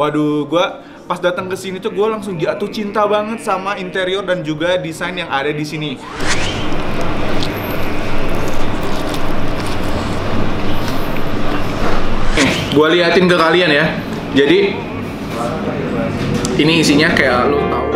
Waduh, gua pas datang ke sini tuh gua langsung jatuh cinta banget sama interior dan juga desain yang ada di sini. Gua liatin ke kalian ya. Jadi ini isinya kayak lo tahu.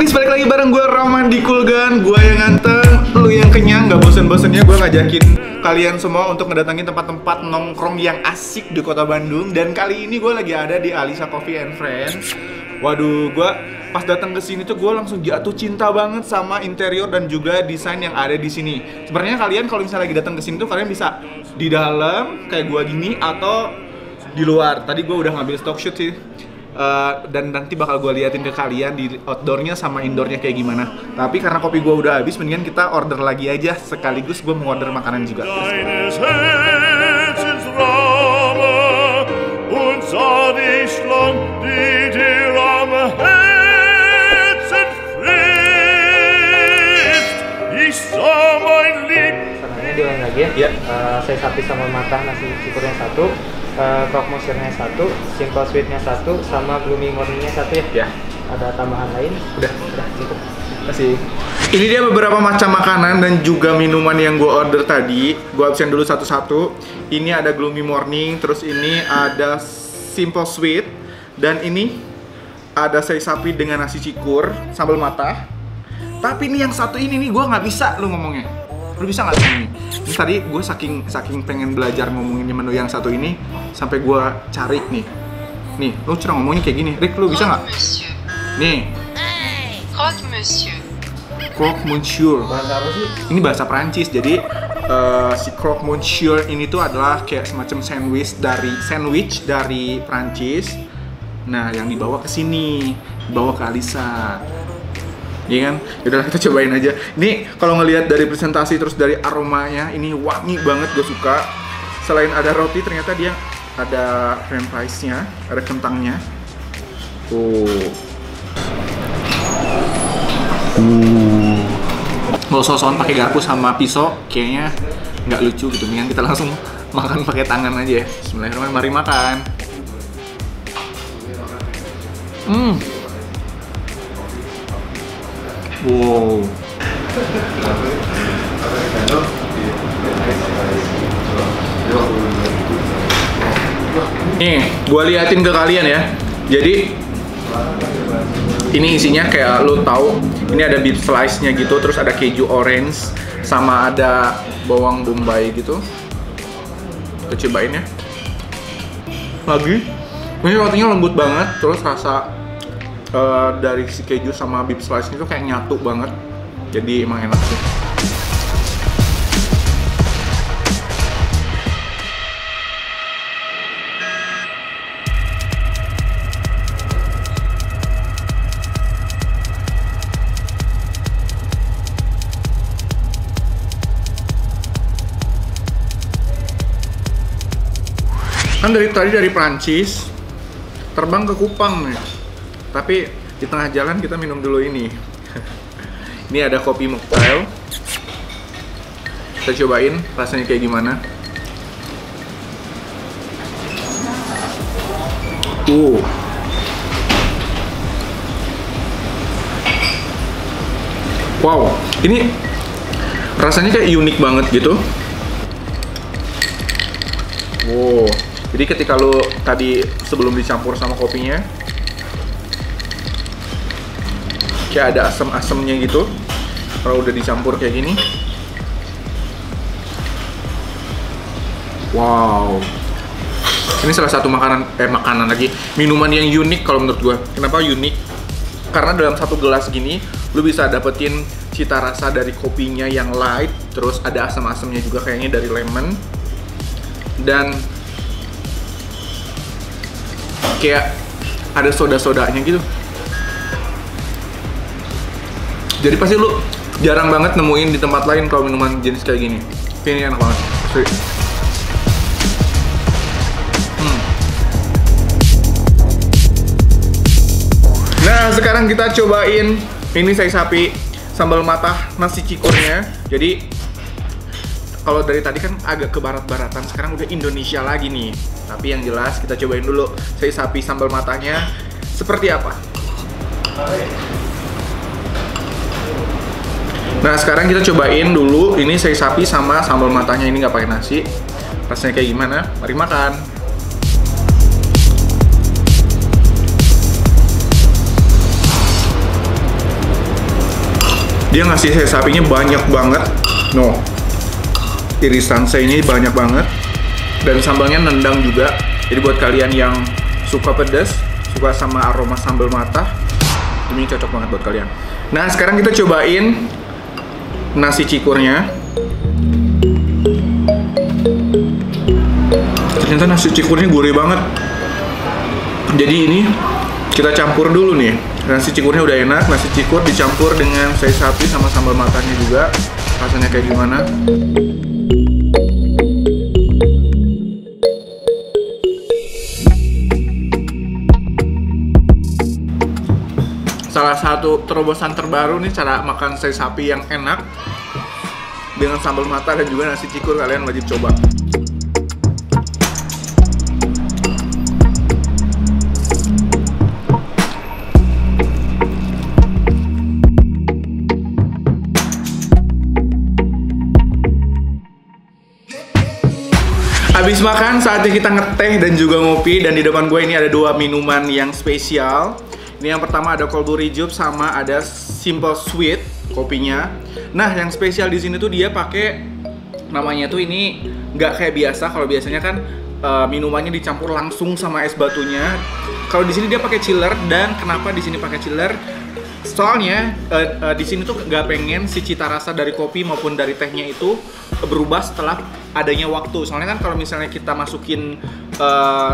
Balik lagi bareng gue Roman di Kulgan, gue yang nganteng, lu yang kenyang. Gak bosen-bosennya gue ngajakin kalian semua untuk ngedatangin tempat-tempat nongkrong yang asik di kota Bandung. Dan kali ini gue lagi ada di Alisa Coffee and Friends. Waduh, gue pas datang ke sini tuh gue langsung jatuh cinta banget sama interior dan juga desain yang ada di sini. Sebenarnya kalian kalau misalnya lagi datang ke sini tuh kalian bisa di dalam kayak gue gini atau di luar. Tadi gue udah ngambil stock shoot sih. Dan nanti bakal gue liatin ke kalian di outdoornya sama indoornya kayak gimana. Tapi karena kopi gue udah habis, mendingan kita order lagi aja. Sekaligus gue mau order makanan juga. Sebenarnya diulang lagi ya. Saya sapi sama mata nasi cikurnya satu. Croque Monsieurnya satu, Simple Sweetnya satu, sama Gloomy Morningnya satu ya? Ya. Ada tambahan lain? Udah cukup. Kasih. Ini dia beberapa macam makanan dan juga minuman yang gue order tadi. Gue absen dulu satu-satu. Ini ada Gloomy Morning, terus ini ada Simple Sweet, dan ini ada sei sapi dengan nasi cikur, sambal mata. Tapi ini yang satu ini nih gue nggak bisa lu ngomongnya. Lu bisa nggak ini? Ini tadi gue saking pengen belajar ngomongin menu yang satu ini sampai gue cari nih. Nih, lu cara ngomongnya kayak gini. Rick, lu bisa nggak? Nih. Croque monsieur. Croque monsieur. Bahasa apa sih? Ini bahasa Prancis. Jadi si croque monsieur ini tuh adalah kayak semacam sandwich dari Prancis. Nah, yang dibawa ke sini, dibawa ke Alisa. Iya kan? Yaudah kita cobain aja. Ini kalau ngelihat dari presentasi terus dari aromanya, ini wangi banget, gue suka. Selain ada roti, ternyata dia ada french fries-nya, ada kentangnya. Kalau sosokan pakai garpu sama pisau, kayaknya nggak lucu gitu. Mendingan kita langsung makan pakai tangan aja. Bismillahirrahmanirrahim, mari makan. Wow. Nih, gua liatin ke kalian ya. Jadi ini isinya kayak lo tahu, ini ada beef slice-nya gitu, terus ada keju orange, sama ada bawang bombay gitu. Kita cobain ya. Lagi, ini rotinya lembut banget, terus rasa dari si keju sama beef slice itu kayak nyatu banget, jadi emang enak sih. Kan dari Prancis terbang ke Kupang nih. Tapi di tengah jalan kita minum dulu ini. Ini ada kopi mocktail. Kita cobain rasanya kayak gimana. Wow, ini rasanya kayak unik banget gitu. Wow, jadi ketika lo tadi sebelum dicampur sama kopinya, kayak ada asam-asamnya gitu. Kalau udah dicampur kayak gini, wow, ini salah satu makanan lagi, minuman yang unik kalau menurut gue. Kenapa unik? Karena dalam satu gelas gini, lu bisa dapetin cita rasa dari kopinya yang light, terus ada asam-asamnya juga kayaknya dari lemon, dan kayak ada soda-sodanya gitu. Jadi pasti lu jarang banget nemuin di tempat lain kalau minuman jenis kayak gini. Ini enak banget. Nah, sekarang kita cobain ini sei sapi sambal matah nasi cikurnya. Jadi kalau dari tadi kan agak ke barat-baratan, sekarang udah Indonesia lagi nih. Tapi yang jelas kita cobain dulu sei sapi sambal matahnya seperti apa. Nah, sekarang kita cobain dulu ini sei sapi sama sambal matahnya, ini nggak pakai nasi. Rasanya kayak gimana? Mari makan. Dia ngasih sei sapinya banyak banget. No, irisan sei-nya banyak banget. Dan sambalnya nendang juga. Jadi buat kalian yang suka pedas, suka sama aroma sambal matah, ini cocok banget buat kalian. Nah, sekarang kita cobain nasi cikurnya. Ternyata nasi cikurnya gurih banget. Jadi ini kita campur dulu nih. Nasi cikurnya udah enak, nasi cikur dicampur dengan sei sapi sama sambal matahnya juga. Rasanya kayak gimana? Salah satu terobosan terbaru nih cara makan sei sapi yang enak dengan sambal matah dan juga nasi cikur, kalian wajib coba. Habis makan, saatnya kita ngeteh dan juga ngopi. Dan di depan gue ini ada dua minuman yang spesial. Ini yang pertama ada cold brew rejuve sama ada simple sweet kopinya. Nah, yang spesial di sini tuh dia pakai namanya tuh ini nggak kayak biasa. Kalau biasanya kan minumannya dicampur langsung sama es batunya. Kalau di sini dia pakai chiller. Dan kenapa di sini pakai chiller? Soalnya di sini tuh nggak pengen si cita rasa dari kopi maupun dari tehnya itu berubah setelah adanya waktu. Soalnya kan kalau misalnya kita masukin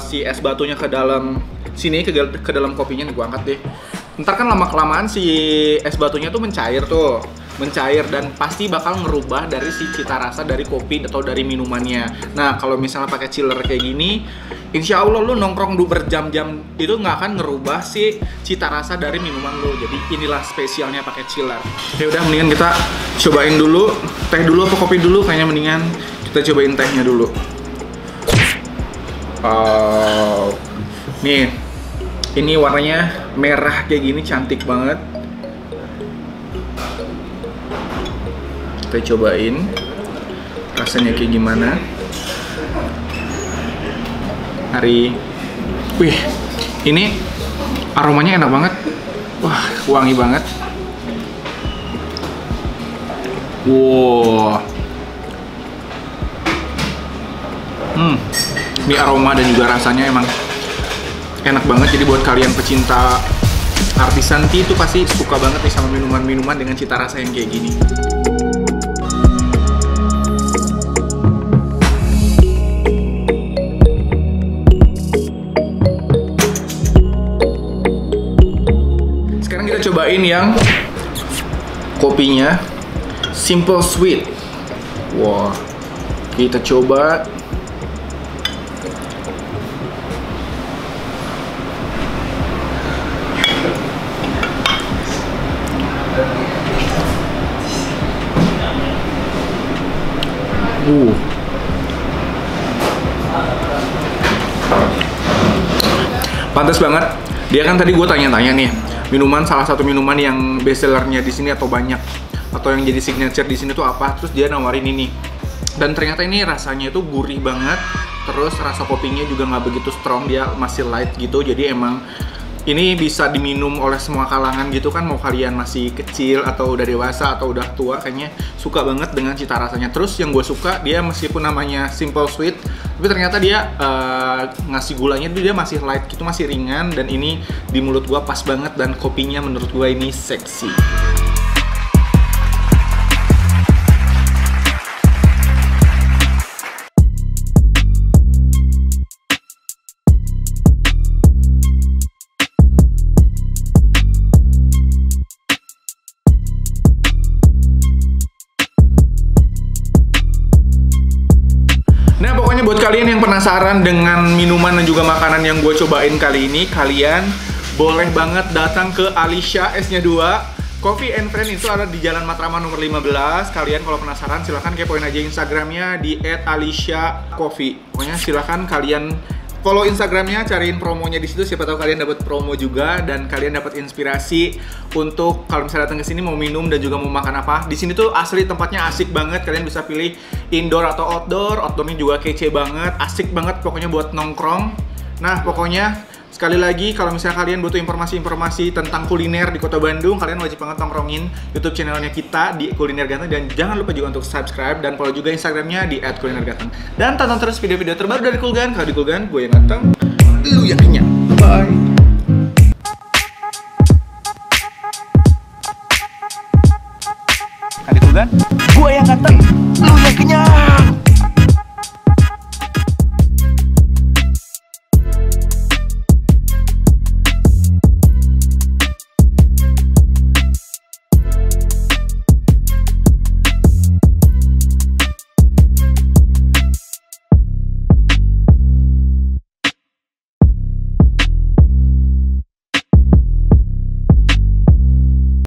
si es batunya ke dalam sini, ke dalam kopinya nih, gua angkat deh. Ntar kan lama-kelamaan si es batunya tuh mencair dan pasti bakal ngerubah dari si cita rasa dari kopi atau dari minumannya. Nah, kalau misalnya pakai chiller kayak gini, insya Allah lu nongkrong berjam-jam itu nggak akan ngerubah si cita rasa dari minuman lu. Jadi inilah spesialnya pakai chiller. Oke, udah mendingan kita cobain dulu teh dulu apa kopi dulu. Kayaknya mendingan kita cobain tehnya dulu. Nih, ini warnanya merah kayak gini, cantik banget. Kita cobain rasanya kayak gimana. Wih, ini aromanya enak banget. Wah, wangi banget. Wow. Ini aroma dan juga rasanya emang enak banget. Jadi buat kalian pecinta artisan tea itu pasti suka banget nih sama minuman-minuman dengan cita rasa yang kayak gini. Sekarang kita cobain yang kopinya simple sweet. Wah, kita coba. Pantes banget. Dia kan tadi gue tanya-tanya nih, salah satu minuman yang best sellernya di sini atau banyak atau yang jadi signature di sini tuh apa? Terus dia nawarin ini. Dan ternyata ini rasanya itu gurih banget. Terus rasa kopinya juga nggak begitu strong, dia masih light gitu. Jadi emang ini bisa diminum oleh semua kalangan gitu kan, mau kalian masih kecil atau udah dewasa atau udah tua, kayaknya suka banget dengan cita rasanya. Terus yang gue suka, dia meskipun namanya simple sweet, tapi ternyata dia ngasih gulanya dia masih light gitu, masih ringan, dan ini di mulut gue pas banget, dan kopinya menurut gue ini seksi. penasaran dengan minuman dan juga makanan yang gue cobain kali ini, kalian boleh banget datang ke Alicia S-nya 2 Coffee and Friend. Itu ada di Jalan Matraman nomor 15. Kalian kalau penasaran silahkan kepoin aja Instagramnya di @aliciacoffee. Pokoknya silahkan kalian follow Instagramnya, cariin promonya di situ. Siapa tahu kalian dapat promo juga dan kalian dapat inspirasi untuk kalau misalnya datang ke sini mau minum dan juga mau makan apa. Di sini tuh asli tempatnya asik banget. Kalian bisa pilih indoor atau outdoor. Outdoornya juga kece banget, asik banget pokoknya buat nongkrong. Nah pokoknya sekali lagi, kalau misalnya kalian butuh informasi-informasi tentang kuliner di Kota Bandung, kalian wajib banget nongkrongin YouTube channelnya kita di Kuliner Ganteng. Dan jangan lupa juga untuk subscribe dan follow juga Instagramnya di @kulinerganteng. Dan tonton terus video-video terbaru dari Kulgan. Kalau di Kulgan, gue yang ganteng, lu yang kenyang. Bye. Kalau di Kulgan, gue yang ganteng, lu yang kenyang.